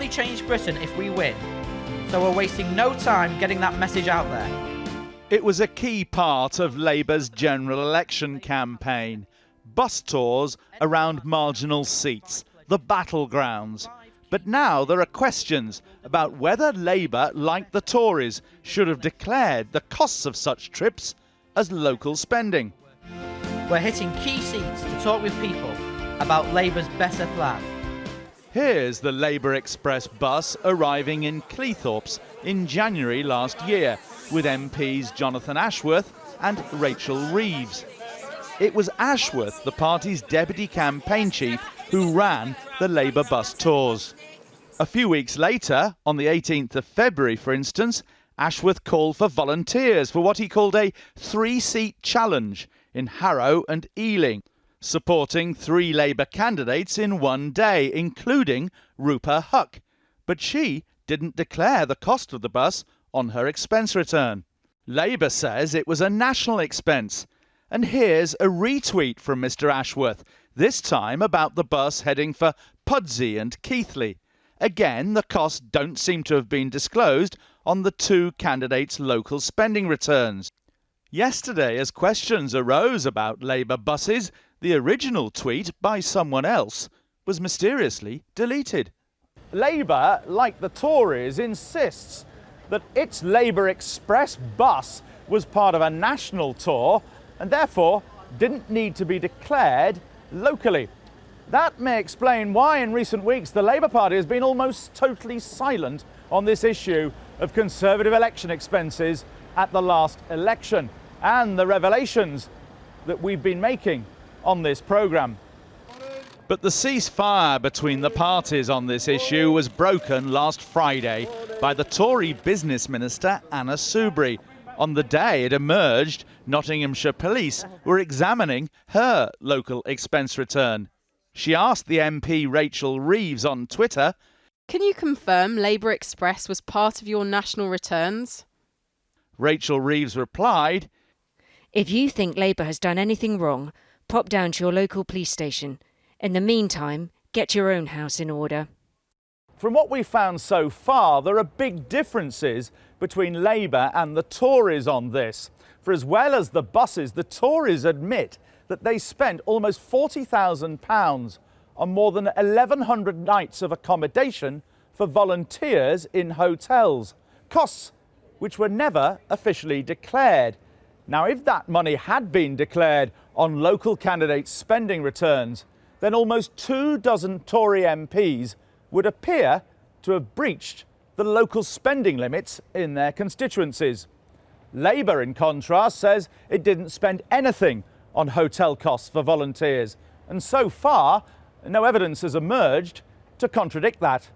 change Britain if we win. So we're wasting no time getting that message out there. It was a key part of Labour's general election campaign. Bus tours around marginal seats, the battlegrounds. But now there are questions about whether Labour, like the Tories, should have declared the costs of such trips as local spending. We're hitting key seats to talk with people about Labour's better plan. Here's the Labour Express bus arriving in Cleethorpes in January last year with MPs Jonathan Ashworth and Rachel Reeves. It was Ashworth, the party's deputy campaign chief, who ran the Labour bus tours. A few weeks later, on the 18th of February, for instance, Ashworth called for volunteers for what he called a 3-seat challenge in Harrow and Ealing, supporting 3 Labour candidates in one day, including Rupa Huck. But she didn't declare the cost of the bus on her expense return. Labour says it was a national expense. And here's a retweet from Mr Ashworth, this time about the bus heading for Pudsey and Keighley. Again, the costs don't seem to have been disclosed on the 2 candidates' local spending returns. Yesterday, as questions arose about Labour buses, the original tweet by someone else was mysteriously deleted. Labour, like the Tories, insists that its Labour Express bus was part of a national tour and therefore didn't need to be declared locally. That may explain why in recent weeks the Labour Party has been almost totally silent on this issue of Conservative election expenses at the last election and the revelations that we've been making on this programme. But the ceasefire between the parties on this issue was broken last Friday by the Tory Business Minister Anna Soubry. On the day it emerged, Nottinghamshire police were examining her local expense return. She asked the MP Rachel Reeves on Twitter, "Can you confirm Labour Express was part of your national returns?" Rachel Reeves replied, "If you think Labour has done anything wrong, pop down to your local police station. In the meantime, get your own house in order." From what we've found so far, there are big differences between Labour and the Tories on this. For as well as the buses, the Tories admit that they spent almost £40,000 on more than 1,100 nights of accommodation for volunteers in hotels, costs which were never officially declared. Now, if that money had been declared on local candidates' spending returns, then almost 24 Tory MPs would appear to have breached the local spending limits in their constituencies. Labour, in contrast, says it didn't spend anything on hotel costs for volunteers, and so far, no evidence has emerged to contradict that.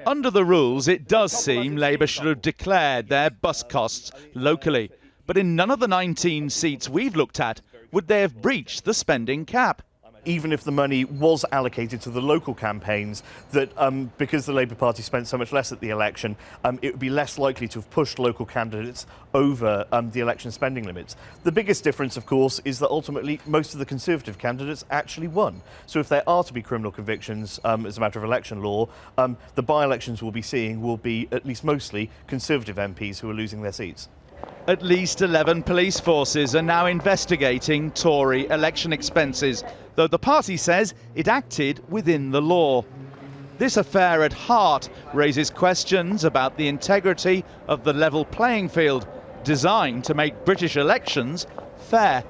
Under the rules, it does seem Labour should have declared their bus costs locally, but in none of the 19 seats we've looked at would they have breached the spending cap. Even if the money was allocated to the local campaigns, that because the Labour Party spent so much less at the election, it would be less likely to have pushed local candidates over the election spending limits. The biggest difference, of course, is that ultimately most of the Conservative candidates actually won. So if there are to be criminal convictions as a matter of election law, the by-elections we'll be seeing will be at least mostly Conservative MPs who are losing their seats. At least 11 police forces are now investigating Tory election expenses, though the party says it acted within the law. This affair at heart raises questions about the integrity of the level playing field, designed to make British elections fair